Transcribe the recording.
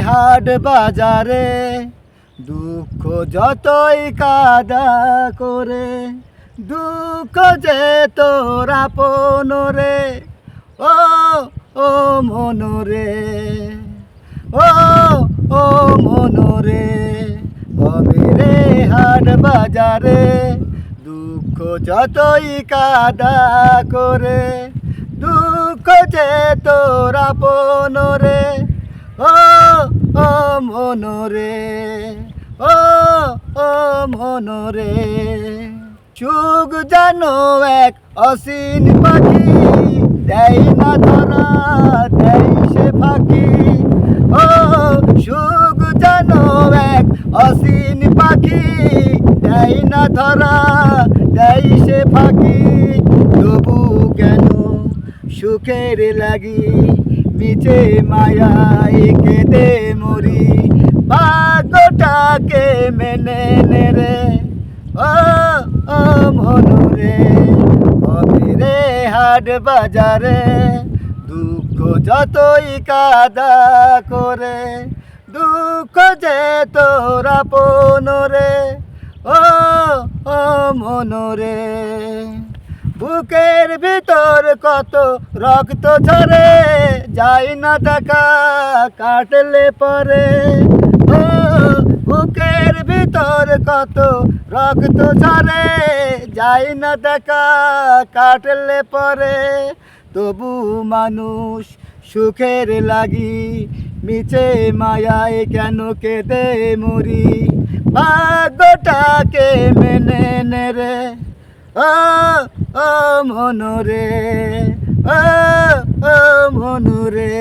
হাট বাজারে দুঃখ যতই কাদা করে, দুঃখ যে তোর আপন রে, ও ও মনরে, ও ও মনরে। হবে রে হাট বাজারে দুঃখ যতই কাদা করে, দুঃখ যে তোর আপন রে, ও ও মনরে, ও ও মনরে। সুখ জানো এক অসীন পাখি, দেয় না ধরা দেয় সে ফাঁকি। ও সুখ জানো এক অসীন পাখি, দেয় না ধরা দেয় সে ফাঁকি। তবু কেন সুখের লাগি মিছে মায়ায় কেঁদে মরি, ভাগ্যটাকে মেনে নে রে, ও ও মনরে। হবে রে হাট বাজারে দুঃখ যতই কাদা করে, দুঃখ যে তোর আপন রে, ও ও মনরে। বুকের ভিতর কত রক্ত ঝরে, যাই না দেখা কাটলে পরে। ও বুকের ভিতর কত রক্ত ঝরে, যাই না দেখা কাটলে পরে। তবু মানুষ সুখের লাগি মিছে মায়ায় কেন কেঁদে মরি, ভাগ্যটাকে মেনে নে রে, ও ও মনরে, ও ও মনরে।